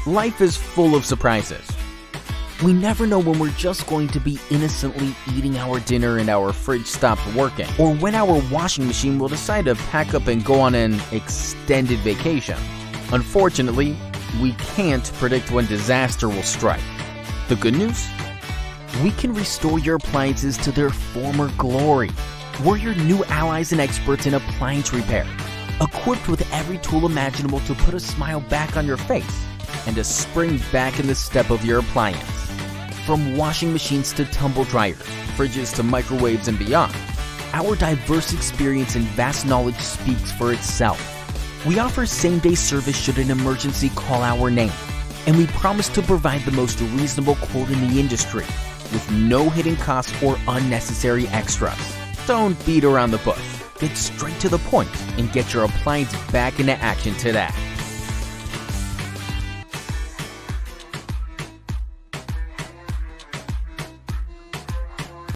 Life is full of surprises. We never know when we're just going to be innocently eating our dinner and our fridge stops working, or when our washing machine will decide to pack up and go on an extended vacation. Unfortunately, we can't predict when disaster will strike. The good news? We can restore your appliances to their former glory. We're your new allies and experts in appliance repair, equipped with every tool imaginable to put a smile back on your face and a spring back in the step of your appliance. From washing machines to tumble dryers, fridges to microwaves and beyond, our diverse experience and vast knowledge speaks for itself. We offer same-day service should an emergency call our name, and we promise to provide the most reasonable quote in the industry, with no hidden costs or unnecessary extras. Don't beat around the bush. Get straight to the point and get your appliance back into action today.